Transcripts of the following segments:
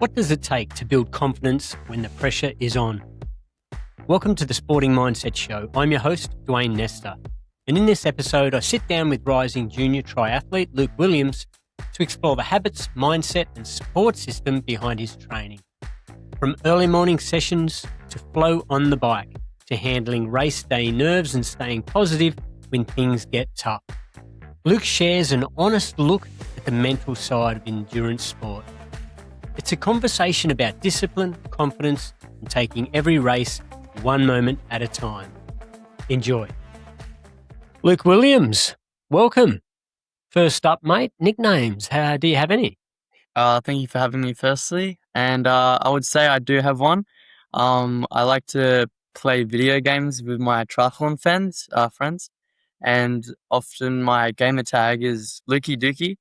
What does it take to build confidence when the pressure is on? Welcome to the Sporting Mindset Show. I'm your host, Dwayne Nestor. And in this episode, I sit down with rising junior triathlete Luke Williams to explore the habits, mindset, and support system behind his training. From early morning sessions to flow on the bike to handling race day nerves and staying positive when things get tough. Luke shares an honest look at the mental side of endurance sport. It's a conversation about discipline, confidence, and taking every race one moment at a time. Enjoy. Luke Williams, welcome. First up, mate, nicknames. Do you have any? Thank you for having me firstly. And I would say I do have one. I like to play video games with my triathlon friends. And often my gamer tag is Lukey Dookie.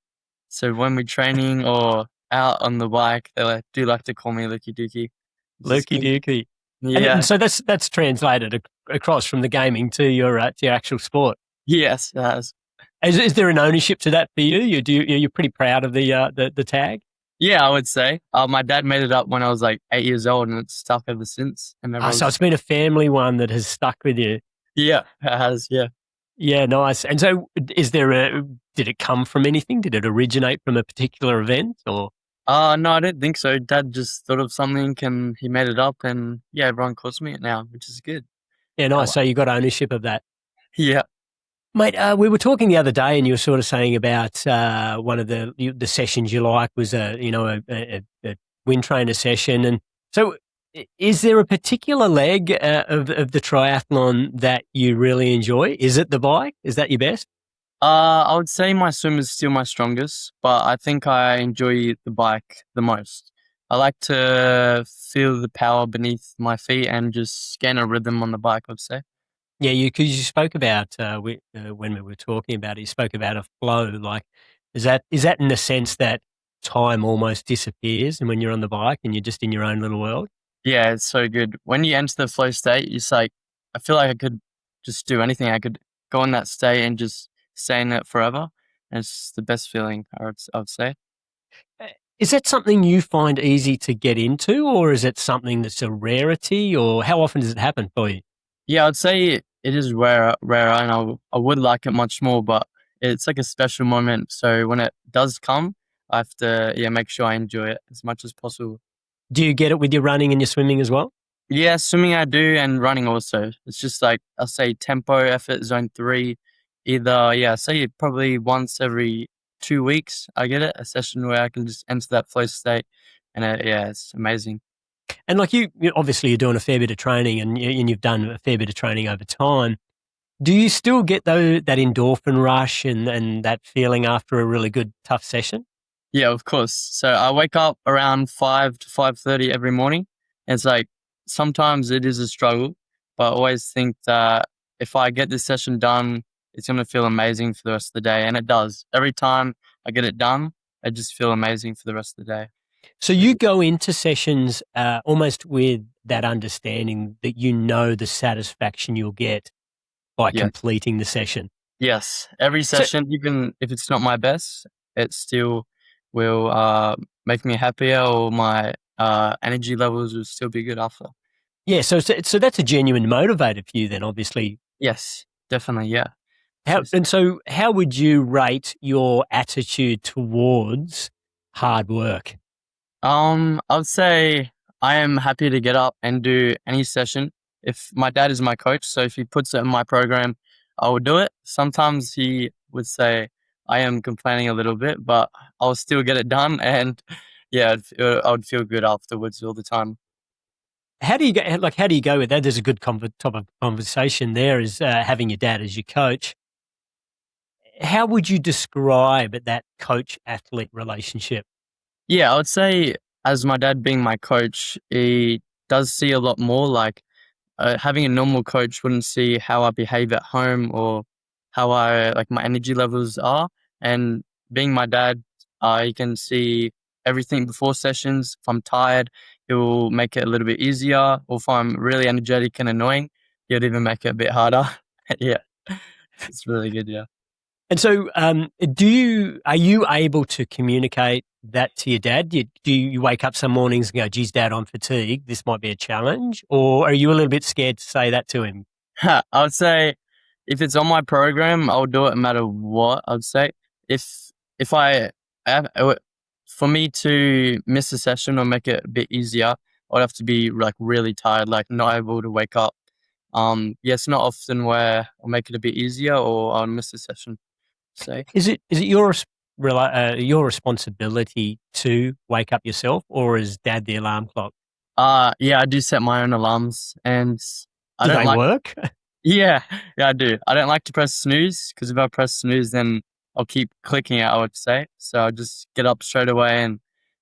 So when we're training or out on the bike, do like to call me Lukey Dookie. Lukey Dookie. Yeah. And so that's translated across from the gaming to your actual sport. Yes, it has. Is there an ownership to that for you? You're pretty proud of the tag? Yeah, I would say. My dad made it up when I was like 8 years old, and it's stuck ever since. And So it's been a family one that has stuck with you. Yeah, it has. Yeah. Yeah, nice. And so did it come from anything? Did it originate from a particular event or? No, I don't think so. Dad just thought of something and he made it up, and yeah, everyone calls me it now, which is good. Yeah, nice. So you got ownership of that. Yeah. Mate, we were talking the other day and you were sort of saying about one of the sessions you like was a wind trainer session. And so is there a particular leg of the triathlon that you really enjoy? Is it the bike? Is that your best? I would say my swim is still my strongest, but I think I enjoy the bike the most. I like to feel the power beneath my feet and just scan a rhythm on the bike, I'd say. Yeah, because you spoke about when we were talking about it, you spoke about a flow. Like, is that in the sense that time almost disappears, and when you're on the bike and you're just in your own little world? Yeah, it's so good. When you enter the flow state, it's like, I feel like I could just do anything. I could go in that state and just stay in it forever. And it's the best feeling, I would say. Is that something you find easy to get into, or is it something that's a rarity, or how often does it happen for you? Yeah, I'd say it is rarer, and I would like it much more, but it's like a special moment. So when it does come, I have to make sure I enjoy it as much as possible. Do you get it with your running and your swimming as well? Yeah, swimming I do, and running also. It's just like, I'll say tempo, effort, zone 3. I say probably once every 2 weeks I get it, a session where I can just enter that flow state, and it's amazing. And like you obviously you're doing a fair bit of training and you've done a fair bit of training over time. Do you still get that endorphin rush and that feeling after a really good, tough session? Yeah, of course. So I wake up around 5 to 5:30 every morning. And it's like, sometimes it is a struggle, but I always think that if I get this session done, it's going to feel amazing for the rest of the day. And it does. Every time I get it done, I just feel amazing for the rest of the day. So you go into sessions almost with that understanding that you know the satisfaction you'll get by completing the session. Yes. Every session, even if it's not my best, it still will make me happier, or my energy levels will still be good after. Yeah, so that's a genuine motivator for you then, obviously. Yes, definitely, yeah. How would you rate your attitude towards hard work? I would say I am happy to get up and do any session. If my dad is my coach, so if he puts it in my program, I will do it. Sometimes he would say I am complaining a little bit, but I'll still get it done, and I would feel good afterwards all the time. How do you go with that? There's a good topic of conversation there, is having your dad as your coach. How would you describe that coach-athlete relationship? Yeah, I would say, as my dad being my coach, he does see a lot more. Like, having a normal coach wouldn't see how I behave at home or how my energy levels are. And being my dad, he can see everything before sessions. If I'm tired, he will make it a little bit easier. Or if I'm really energetic and annoying, he'll even make it a bit harder. Yeah, it's really good. Yeah. And so, are you able to communicate that to your dad? Do you wake up some mornings and go, geez, Dad, I'm fatigued. This might be a challenge. Or are you a little bit scared to say that to him? I would say if it's on my program, I'll do it no matter what. I'd say if if I have, for me to miss a session or make it a bit easier, I'd have to be like really tired, like not able to wake up. Yeah, it's not often where I'll make it a bit easier or I'll miss a session. Say, Is it your responsibility to wake up yourself, or is Dad the alarm clock? yeah, I do set my own alarms, and I Do don't they like. work? Yeah, yeah, I do. I don't like to press snooze because if I press snooze, then I'll keep clicking it, I would say. So I just get up straight away and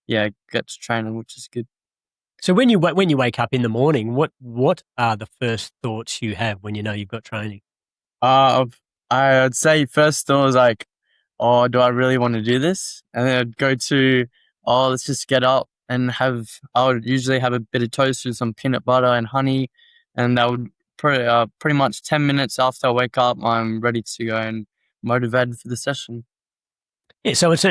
yeah, get to training, which is good. So when you wake up in the morning, what are the first thoughts you have when you know you've got training? I've- I'd say first thought was like, oh, do I really want to do this? And then I'd go to, oh, let's just get up and I would usually have a bit of toast with some peanut butter and honey. And that would pretty much 10 minutes after I wake up, I'm ready to go and motivated for the session. Yeah, so it's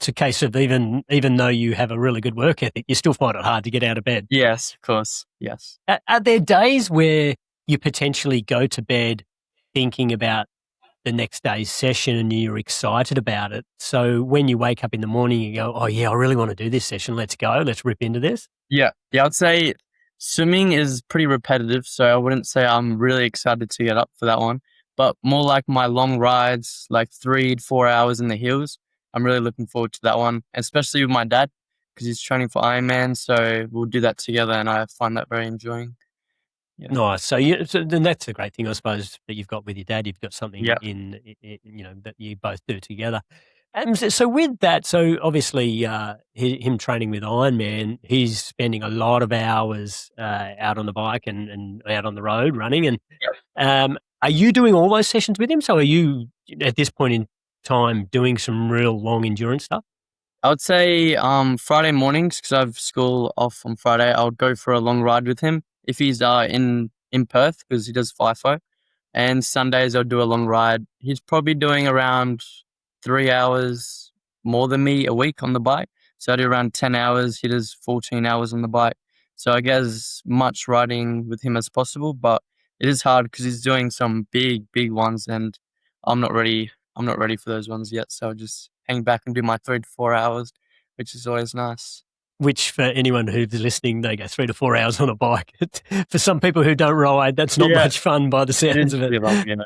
a case of even though you have a really good work ethic, you still find it hard to get out of bed. Yes, of course. Yes. Are there days where you potentially go to bed thinking about the next day's session and you're excited about it? So when you wake up in the morning, you go, "Oh yeah, I really want to do this session. Let's go. Let's rip into this." Yeah. Yeah. I'd say swimming is pretty repetitive. So I wouldn't say I'm really excited to get up for that one, but more like my long rides, like 3 to 4 hours in the hills. I'm really looking forward to that one, especially with my dad because he's training for Ironman. So we'll do that together and I find that very enjoying. Yeah. Nice. So then that's a great thing, I suppose, that you've got with your dad. You've got something Yeah. that you both do together. And so with that, so obviously him training with Ironman, he's spending a lot of hours out on the bike and out on the road running. And are you doing all those sessions with him? So are you at this point in time doing some real long endurance stuff? I would say Friday mornings because I have school off on Friday. I would go for a long ride with him if he's in Perth because he does FIFO. And Sundays I'll do a long ride. He's probably doing around 3 hours more than me a week on the bike. So I do around 10 hours. He does 14 hours on the bike. So I get as much riding with him as possible, but it is hard because he's doing some big ones and I'm not ready. I'm not ready for those ones yet. So I just hang back and do my 3 to 4 hours, which is always nice. Which for anyone who's listening, they go 3 to 4 hours on a bike. For some people who don't ride, that's not Yeah, much fun by the it sounds is of it. pretty long, you know.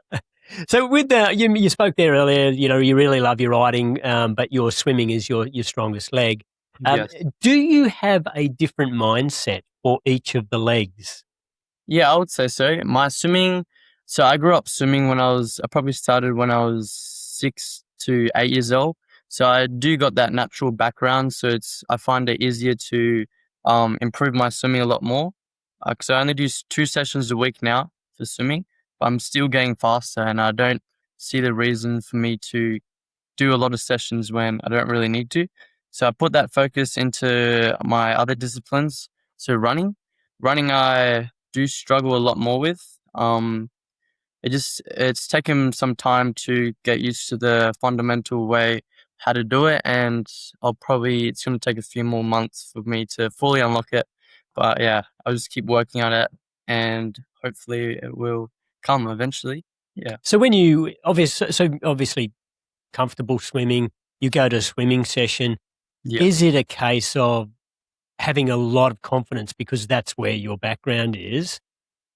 So with that, you spoke there earlier, you really love your riding, but your swimming is your strongest leg. Yes. Do you have a different mindset for each of the legs? Yeah, I would say so. My swimming, so I grew up swimming I probably started when I was 6 to 8 years old. So I do got that natural background. So I find it easier to improve my swimming a lot more. Because I only do 2 sessions a week now for swimming, but I'm still getting faster and I don't see the reason for me to do a lot of sessions when I don't really need to. So I put that focus into my other disciplines. So running, I do struggle a lot more with. It's taken some time to get used to the fundamental way how to do it, and it's going to take a few more months for me to fully unlock it. But yeah, I'll just keep working on it, and hopefully it will come eventually. Yeah, So obviously comfortable swimming, you go to a swimming session. yeah. Is it a case of having a lot of confidence because that's where your background is,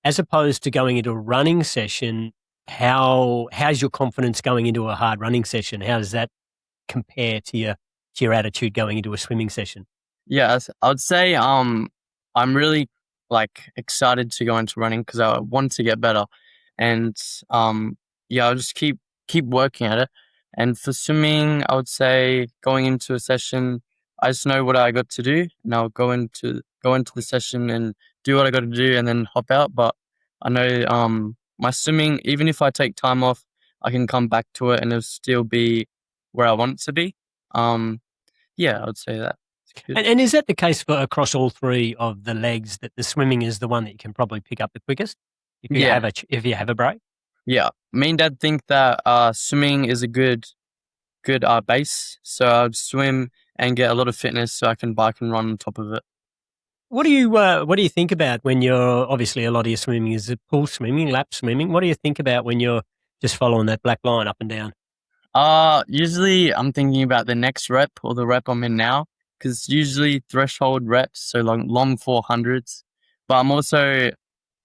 as opposed to going into a running session? How's your confidence going into a hard running session? How does that compare to your attitude going into a swimming session? Yeah, I would say I'm really like excited to go into running because I want to get better, and yeah, I'll just keep working at it. And for swimming, I would say going into a session, I just know what I got to do, and I'll go into the session and do what I got to do, and then hop out. But I know my swimming, even if I take time off, I can come back to it, and it'll still be where I want it to be. Um, yeah, I would say that. It's good. And is that the case for across all three of the legs, that the swimming is the one that you can probably pick up the quickest if you Yeah, have a break? Yeah, me and dad think that swimming is a good base. So I'd swim and get a lot of fitness so I can bike and run on top of it. What do you think about when you're obviously a lot of your swimming is pool swimming, lap swimming? What do you think about when you're just following that black line up and down? Usually I'm thinking about the next rep or the rep I'm in now, because it's usually threshold reps, so long 400s. But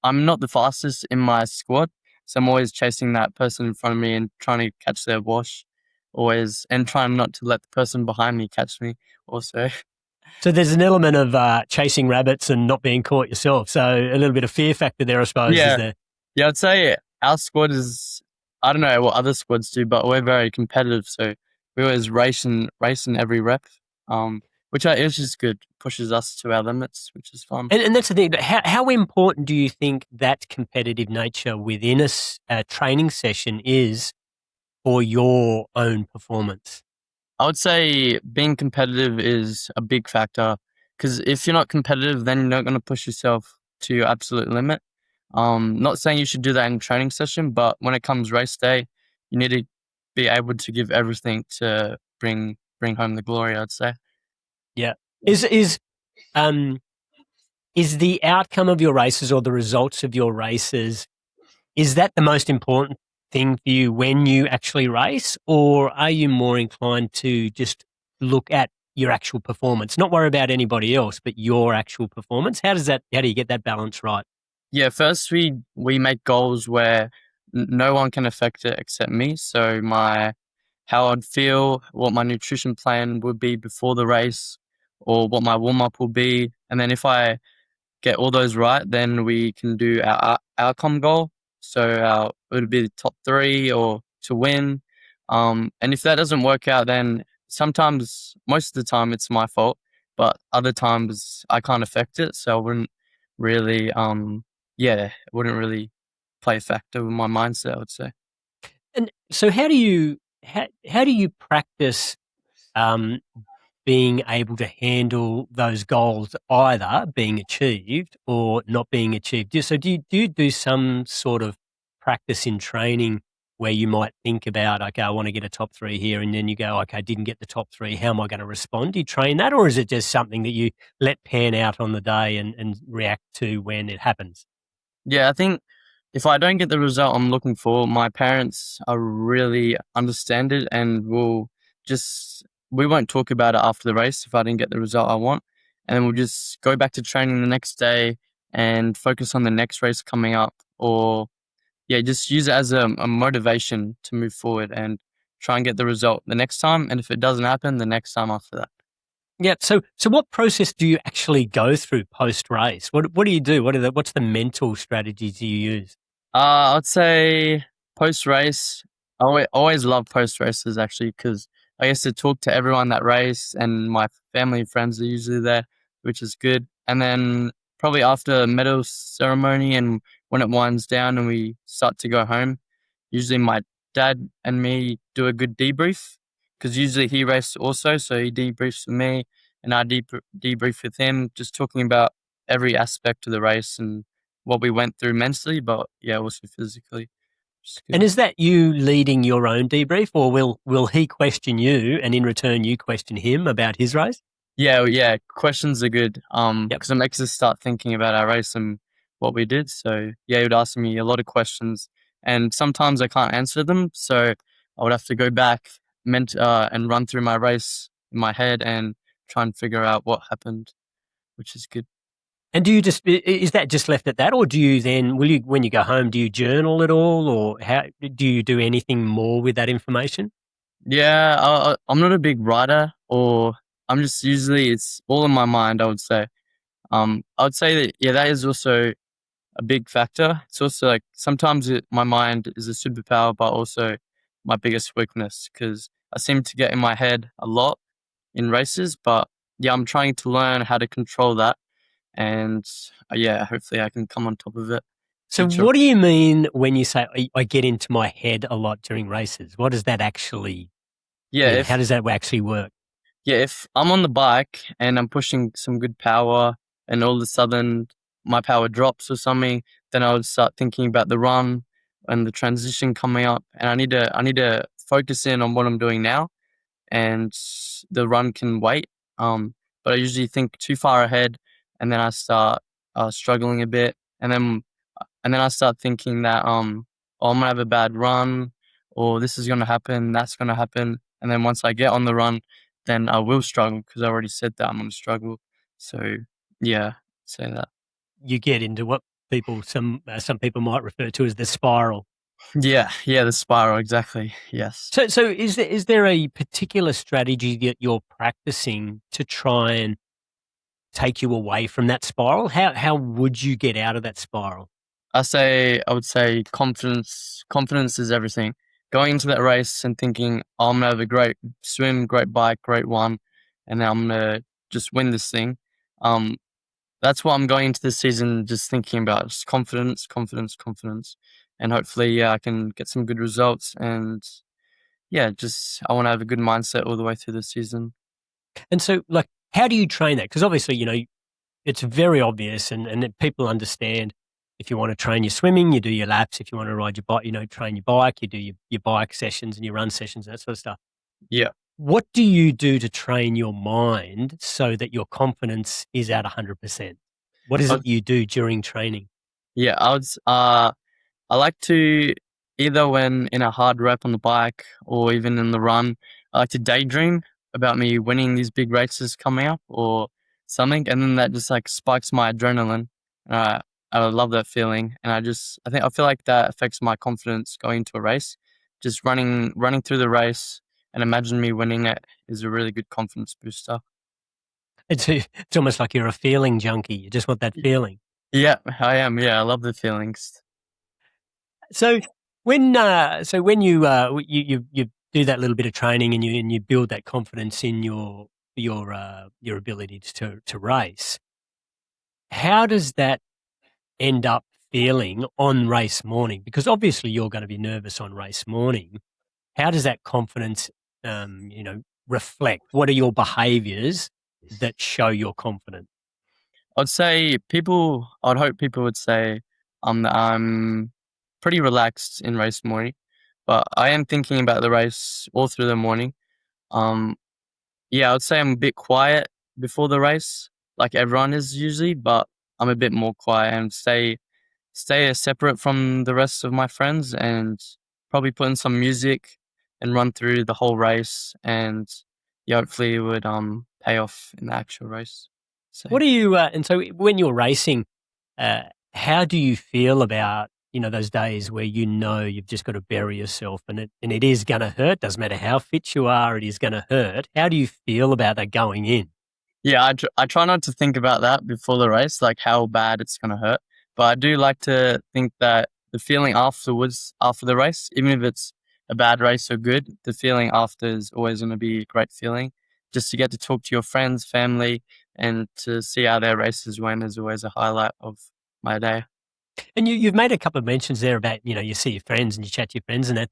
I'm not the fastest in my squad, so I'm always chasing that person in front of me and trying to catch their wash, always, and trying not to let the person behind me catch me. Also, So there's an element of chasing rabbits and not being caught yourself. So a little bit of fear factor there, I suppose, is yeah, there? yeah, I'd say our squad is. I don't know what other squads do, but we're very competitive, so we always racing every rep. Which is just good, pushes us to our limits, which is fun. And that's the thing. How important do you think that competitive nature within a training session is for your own performance? I would say being competitive is a big factor, because if you're not competitive, then you're not going to push yourself to your absolute limit. Not saying you should do that in training session, but when it comes race day, you need to be able to give everything to bring home the glory, I'd say. Yeah. Is um is the outcome of your races or the results of your races, is that the most important thing for you when you actually race, or are you more inclined to just look at your actual performance, not worry about anybody else, but your actual performance? How do you get that balance right? Yeah, first we make goals where no one can affect it except me. So my how I'd feel, what my nutrition plan would be before the race, or what my warm up will be, and then if I get all those right, then we can do our outcome goal. So it would be the top three or to win. And if that doesn't work out, then sometimes, most of the time, it's my fault. But other times, I can't affect it, so I wouldn't really, it wouldn't really play a factor with my mindset, I would say. And so how do you practice um, being able to handle those goals either being achieved or not being achieved? So do you do some sort of practice in training where you might think about, okay, I want to get a top three here, and then you go, okay, I didn't get the top three. How am I going to respond? Do you train that, or is it just something that you let pan out on the day and react to when it happens? Yeah, I think if I don't get the result I'm looking for, my parents are really understanding and will just we won't talk about it after the race if I didn't get the result I want. And then we'll just go back to training the next day and focus on the next race coming up, or yeah, just use it as a motivation to move forward and try and get the result the next time. And if it doesn't happen, the next time after that. Yeah. So what process do you actually go through post race? What do you do? What's the mental strategies you use? I'd say post race. I always love post races actually, because I used to talk to everyone that race, and my family and friends are usually there, which is good. And then probably after medal ceremony and when it winds down and we start to go home, usually my dad and me do a good debrief, because usually he races also, so he debriefs with me and I debrief with him, just talking about every aspect of the race and what we went through mentally, but yeah, also physically. Which is And good. is that you leading your own debrief, or will he question you, and in return you question him about his race? Yeah, yeah. Questions are good. Yep. Because it makes us start thinking about our race and what we did. So yeah, he would ask me a lot of questions, and sometimes I can't answer them. So I would have to go back and run through my race in my head and try and figure out what happened, which is good. And do you is that just left at that, or do you then will you when you go home do you journal at all, or how do you do anything more with that information? Yeah, I'm not a big writer, or I'm just usually it's all in my mind. I would say. I would say that yeah, that is also a big factor. It's also like sometimes my mind is a superpower, but also my biggest weakness, because I seem to get in my head a lot in races. But yeah, I'm trying to learn how to control that, and yeah, hopefully I can come on top of it. So Future. what do you mean when you say I get into my head a lot during races? What does that actually Yeah, mean? How if does that actually work? yeah, if I'm on the bike and I'm pushing some good power, and all of a sudden my power drops or something, then I would start thinking about the run, and the transition coming up, and I need to focus in on what I'm doing now, and the run can wait. But I usually think too far ahead, and then I start struggling a bit, and then I start thinking that oh, I'm gonna have a bad run, or this is gonna happen, that's gonna happen, and then once I get on the run, then I will struggle because I already said that I'm gonna struggle. So yeah, say that. You get into what some people might refer to as the spiral. Yeah, yeah, the spiral, exactly. Yes. So is there a particular strategy that you're practicing to try and take you away from that spiral? How would you get out of that spiral? I would say confidence. Confidence is everything. Going into that race and thinking, oh, I'm gonna have a great swim, great bike, great one, and then I'm gonna just win this thing. Um, that's what I'm going into this season just thinking about. Just confidence, confidence, confidence, and hopefully, yeah, I can get some good results. And yeah, just I want to have a good mindset all the way through the season. And so, like, how do you train that? Because obviously, it's very obvious, and that people understand. If you want to train your swimming, you do your laps. If you want to ride your bike, train your bike, you do your bike sessions and your run sessions and that sort of stuff. Yeah. What do you do to train your mind so that your confidence is at 100%? What is Uh, it you do during training? yeah, I like to either when in a hard rep on the bike or even in the run, I like to daydream about me winning these big races coming up or something, and then that just like spikes my adrenaline. Uh, I love that feeling, and I feel like that affects my confidence going into a race. Just running through the race and imagine me winning it is a really good confidence booster. It's almost like you're a feeling junkie. You just want that Y- feeling. Yeah, I am. Yeah, I love the feelings. So when you do that little bit of training and you build that confidence in your ability to race, how does that end up feeling on race morning? Because obviously you're going to be nervous on race morning. How does that confidence, reflect? What are your behaviors that show you're confident? I'd hope people would say that I'm pretty relaxed in race morning, but I am thinking about the race all through the morning. Um, yeah, I would say I'm a bit quiet before the race, like everyone is usually, but I'm a bit more quiet and stay separate from the rest of my friends and probably put in some music and run through the whole race and yeah, hopefully it would pay off in the actual race. So What do you, and so when you're racing, uh, how do you feel about, those days where you've just got to bury yourself and it is going to hurt? Doesn't matter how fit you are, it is going to hurt. How do you feel about that going in? yeah, I try not to think about that before the race, like how bad it's gonna hurt. But I do like to think that the feeling afterwards, after the race, even if it's a bad race or good, the feeling after is always gonna be a great feeling. Just to get to talk to your friends, family, and to see how their races went is always a highlight of my day. And you've made a couple of mentions there about, you see your friends and you chat to your friends and that.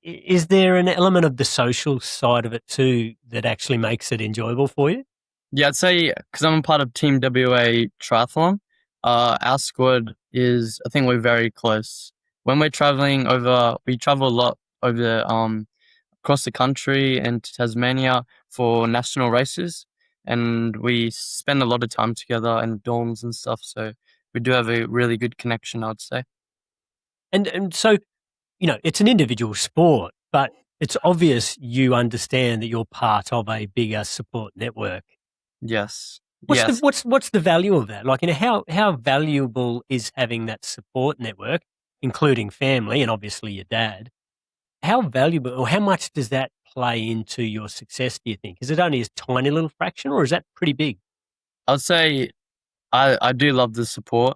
Is there an element of the social side of it too that actually makes it enjoyable for you? Yeah, I'd say because I'm a part of Team WA Triathlon, our squad is, I think we're very close. When we're traveling over, we travel a lot over across the country and to Tasmania for national races, and we spend a lot of time together in dorms and stuff. So we do have a really good connection, I'd say. And so, it's an individual sport, but it's obvious you understand that you're part of a bigger support network. Yes, What's the yes. what's the value of that? Like, how valuable is having that support network, including family and obviously your dad? How valuable or how much does that play into your success, do you think? Is it only a tiny little fraction or is that pretty big? I'd say I do love the support.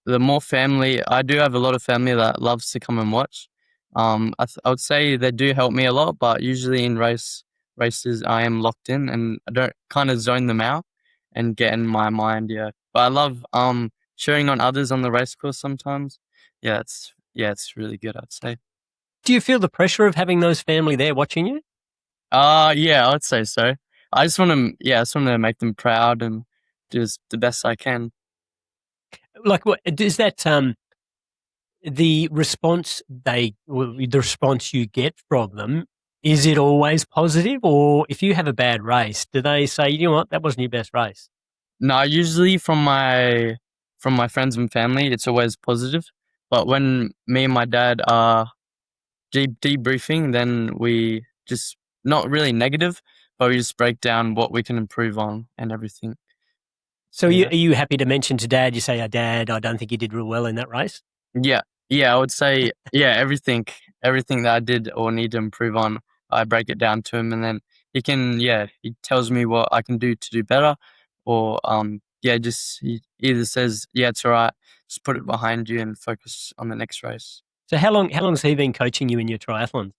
The more family, I do have a lot of family that loves to come and watch. I would say they do help me a lot, but usually in races, I am locked in and I don't kind of zone them out and get in my mind. Yeah, but I love cheering on others on the race course sometimes. Yeah, it's really good. I'd say. Do you feel the pressure of having those family there watching you? Yeah, I'd say so. I just want to make them proud and do the best I can. Like, what is that? the response you get from them, is it always positive? Or if you have a bad race, do they say, you know what, that wasn't your best race? No, usually from my friends and family, it's always positive. But when me and my dad are debriefing, then we just not really negative, but we just break down what we can improve on and everything. So So yeah. are you happy to mention to dad, you say, oh, dad, I don't think you did real well in that race? Yeah, yeah, I would say everything that I did or need to improve on, I break it down to him, and then he tells me what I can do to do better, or just he either says, yeah, it's all right, just put it behind you and focus on the next race. So how long has he been coaching you in your triathlons?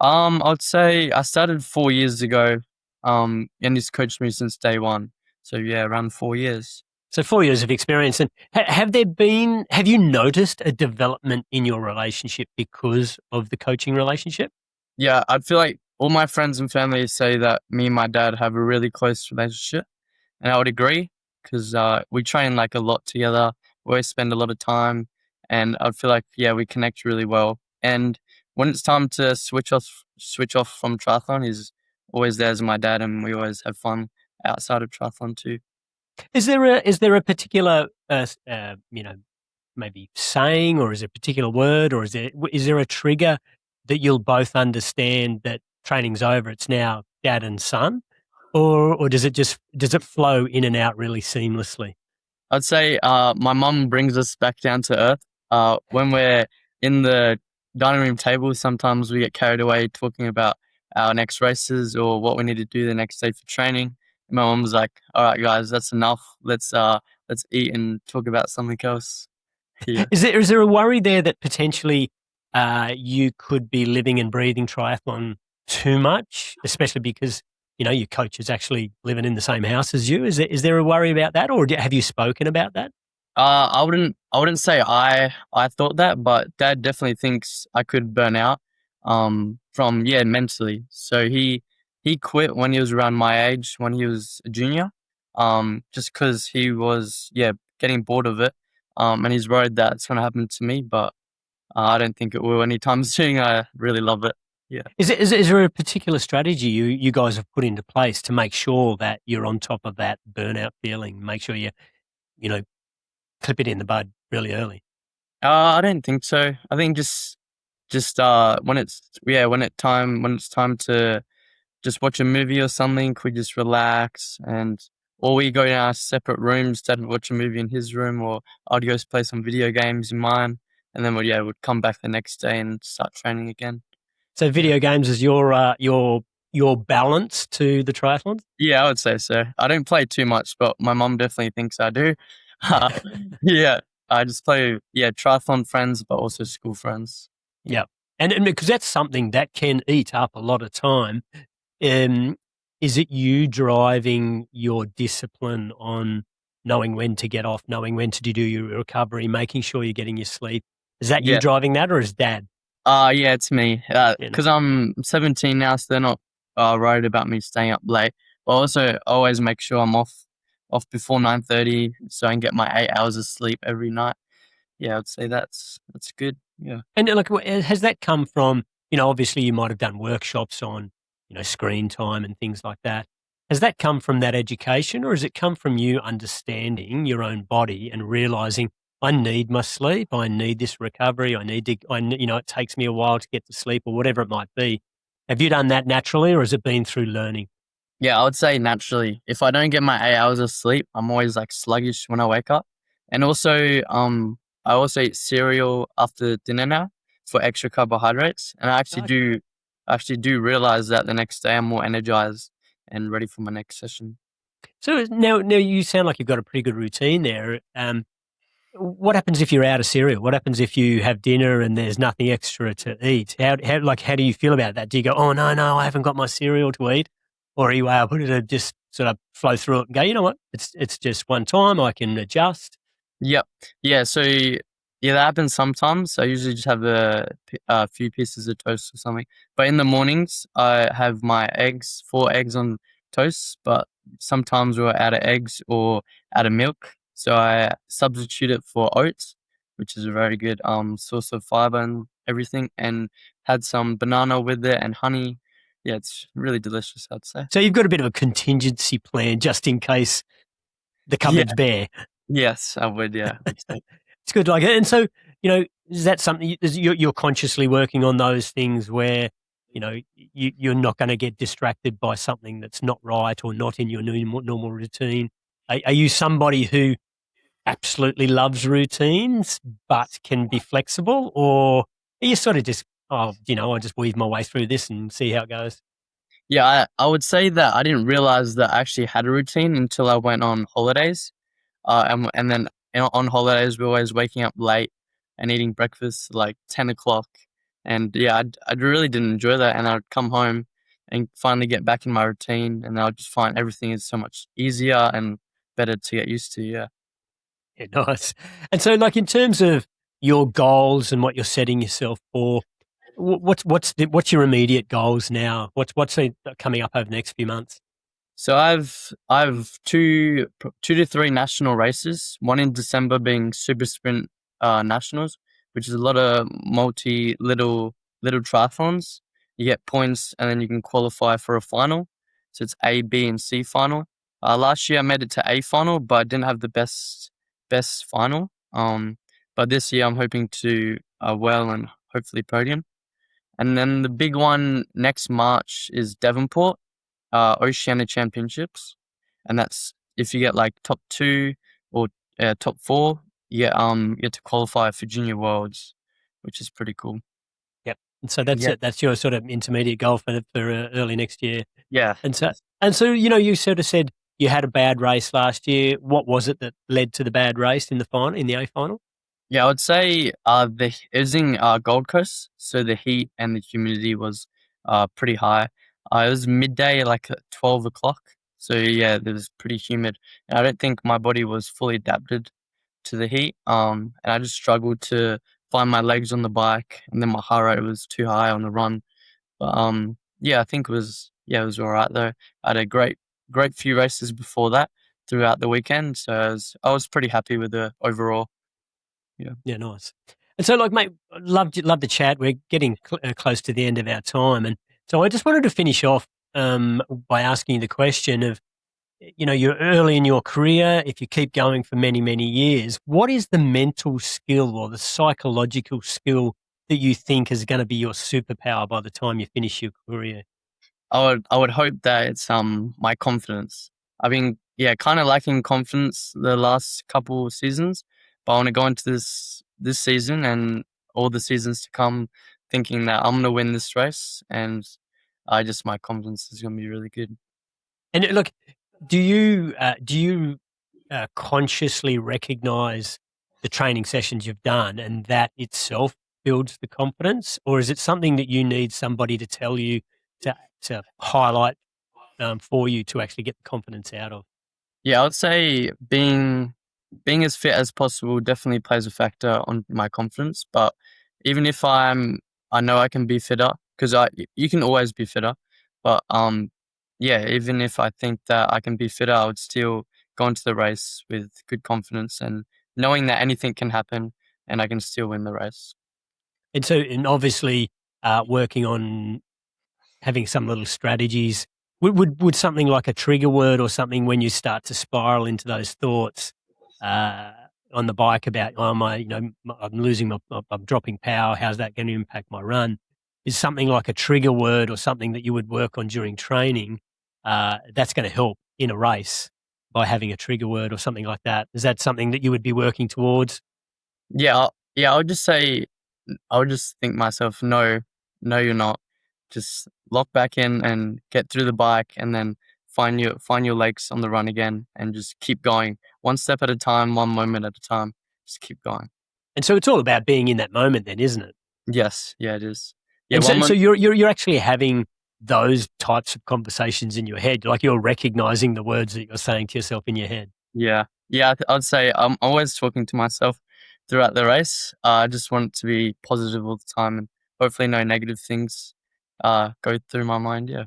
I'd say I started 4 years ago, and he's coached me since day one. So yeah, around 4 years. So 4 years of experience. And have you noticed a development in your relationship because of the coaching relationship? Yeah, I'd feel like all my friends and family say that me and my dad have a really close relationship, and I would agree because we train like a lot together. We always spend a lot of time, and I feel like we connect really well. And when it's time to switch off from triathlon, he's always there as my dad, and we always have fun outside of triathlon too. Is there a particular maybe saying, or is it a particular word, or is there a trigger that you'll both understand that training's over, it's now dad and son, or does it flow in and out really seamlessly? I'd say my mum brings us back down to earth. When we're in the dining room table, sometimes we get carried away talking about our next races or what we need to do the next day for training. And my mum's like, "All right, guys, that's enough. Let's eat and talk about something else." Yeah. Is there a worry there that potentially you could be living and breathing triathlon too much, especially because your coach is actually living in the same house as you? Is there a worry about that, or have you spoken about that? I wouldn't say I thought that, but Dad definitely thinks I could burn out. From mentally. So he quit when he was around my age, when he was a junior. Just because he was getting bored of it. And he's worried that it's gonna happen to me, but I don't think it will anytime soon. I really love it. Yeah. Is there a particular strategy you guys have put into place to make sure that you're on top of that burnout feeling? Make sure you know clip it in the bud really early. I don't think so. I think just when it's time to just watch a movie or something, we just relax or we go in our separate rooms, Dad would watch a movie in his room, or I'd go play some video games in mine, and then we'd come back the next day and start training again. So Yeah. video games is your balance to the triathlons. Yeah, I would say so. I don't play too much, but my mom definitely thinks I do. Uh, yeah, I just play triathlon friends, but also school friends. Yeah. Yeah, and because that's something that can eat up a lot of time. Um, is it you driving your discipline on knowing when to get off, knowing when to do your recovery, making sure you're getting your sleep? Is that you Yeah. driving that, or is dad? Yeah, it's me. You know? Because I'm 17 now, so they're not worried about me staying up late. But also, always make sure I'm off before 9:30, so I can get my 8 hours of sleep every night. Yeah, I'd say that's good. Yeah. And look, has that come from, obviously you might have done workshops on, screen time and things like that. Has that come from that education, or has it come from you understanding your own body and realizing I need my sleep, I need this recovery, it takes me a while to get to sleep or whatever it might be. Have you done that naturally, or has it been through learning? Yeah, I would say naturally. If I don't get my 8 hours of sleep, I'm always like sluggish when I wake up. And also, I also eat cereal after dinner now for extra carbohydrates. And I actually do realize that the next day I'm more energized and ready for my next session. So now you sound like you've got a pretty good routine there. What happens if you're out of cereal? What happens if you have dinner and there's nothing extra to eat? How do you feel about that? Do you go, oh no, I haven't got my cereal to eat, or are you able to just sort of flow through it and go, you know what, it's just one time, I can adjust. Yep. Yeah. So that happens sometimes. I usually just have a few pieces of toast or something. But in the mornings, I have my eggs, 4 eggs on toast. But sometimes we're out of eggs or out of milk, so I substitute it for oats. which is a very good source of fiber and everything, and had some banana with it and honey. Yeah, it's really delicious, I'd say. So you've got a bit of a contingency plan just in case the Yeah, cupboard's bare. yes, I would. Yeah, I'd say. It's good, like, and so is that something you're consciously working on those things where you're not going to get distracted by something that's not right or not in your normal routine? Are you somebody who absolutely loves routines but can be flexible, or are you sort of just I'll just weave my way through this and see how it goes? Yeah, I would say that I didn't realize that I actually had a routine until I went on holidays. And then on holidays, we're always waking up late and eating breakfast like 10 o'clock. And yeah, I really didn't enjoy that. And I'd come home and finally get back in my routine, and I'll just find everything is so much easier and better to get used to. Yeah. Yeah, nice. And so, like, in terms of your goals and what you're setting yourself for, what's your immediate goals now? What's coming up over the next few months? So I've two to three national races. One in December being Super Sprint nationals, which is a lot of multi little triathlons. You get points and then you can qualify for a final. So it's A, B, and C final. Last year I made it to A final, but I didn't have the best final. But this year I'm hoping to well and hopefully podium. And then the big one next March is Devonport, Oceania Championships, and that's if you get like top two or top four, you get to qualify for Junior Worlds, which is pretty cool. Yep. And so that's Yeah, it. That's your sort of intermediate goal for early next year. yeah. And so you sort of said you had a bad race last year. What was it that led to the bad race in the final, in the A final? Yeah, I would say it was in Gold Coast, so the heat and the humidity was pretty high. It was midday, like at 12 o'clock. So yeah, it was pretty humid. And I don't think my body was fully adapted to the heat. And I just struggled to find my legs on the bike, and then my heart rate was too high on the run. But yeah, I think it was all right though. I had a great few races before that throughout the weekend, so I was pretty happy with the overall. Yeah. Yeah, nice. And so, like, mate, love the chat. We're getting close to the end of our time, and so I just wanted to finish off by asking you the question of, you're early in your career. If you keep going for many, many years, what is the mental skill or the psychological skill that you think is going to be your superpower by the time you finish your career? I would hope that it's my confidence. I've been kind of lacking confidence the last couple of seasons, but I want to go into this season and all the seasons to come thinking that I'm gonna win this race, and my confidence is gonna be really good. And look, do you consciously recognize the training sessions you've done and that itself builds the confidence, or is it something that you need somebody to tell you to highlight for you to actually get the confidence out of? Yeah, I would say being as fit as possible definitely plays a factor on my confidence. But even if I know I can be fitter because you can always be fitter. But yeah, even if I think that I can be fitter, I would still go into the race with good confidence and knowing that anything can happen and I can still win the race. And obviously, working on having some little strategies. Would something like a trigger word or something when you start to spiral into those thoughts uh, on the bike about, oh my, I'm losing I'm dropping power. How's that going to impact my run? Is something like a trigger word or something that you would work on during training that's going to help in a race by having a trigger word or something like that? Is that something that you would be working towards? Yeah, I would just think myself, no, no, you're not. Just lock back in and get through the bike, and then find your legs on the run again, and just keep going, one step at a time, one moment at a time. Just keep going. And so it's all about being in that moment, then, isn't it? Yes, yeah, it is. Yeah, And one so moment. you're actually having those types of conversations in your head, like you're recognizing the words that you're saying to yourself in your head. Yeah, yeah. I'd say I'm always talking to myself throughout the race. I just want to be positive all the time, and hopefully no negative things go through my mind. Yeah.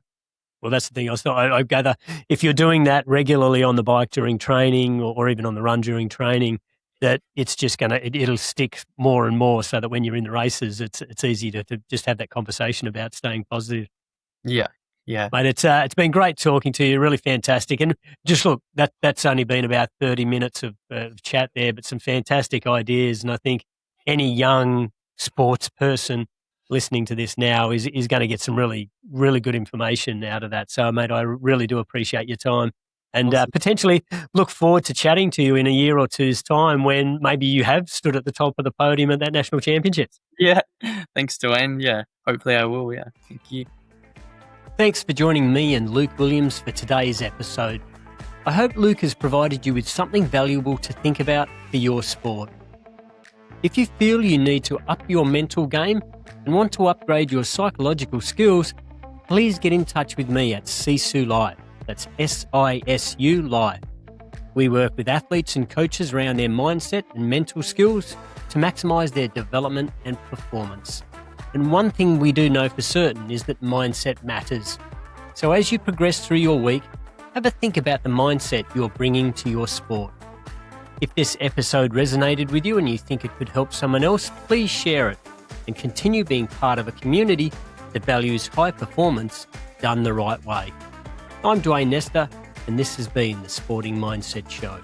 Well, that's the thing. I gather if you're doing that regularly on the bike during training or even on the run during training, that it's just it'll stick more and more, so that when you're in the races, it's easy to just have that conversation about staying positive. Yeah. Yeah. Mate, it's been great talking to you, really fantastic. And just look, that's only been about 30 minutes of chat there, but some fantastic ideas. And I think any young sports person listening to this now is going to get some really, really good information out of that. So, mate, I really do appreciate your time, and Awesome. potentially look forward to chatting to you in a year or two's time when maybe you have stood at the top of the podium at that national championships. Yeah. Thanks, Dwayne. Yeah. Hopefully I will. Yeah. Thank you. Thanks for joining me and Luke Williams for today's episode. I hope Luke has provided you with something valuable to think about for your sport. If you feel you need to up your mental game and want to upgrade your psychological skills, please get in touch with me at SISU Live. That's SISU Live. We work with athletes and coaches around their mindset and mental skills to maximise their development and performance. And one thing we do know for certain is that mindset matters. So as you progress through your week, have a think about the mindset you're bringing to your sport. If this episode resonated with you and you think it could help someone else, please share it and continue being part of a community that values high performance done the right way. I'm Dwayne Nestor, and this has been the Sporting Mindset Show.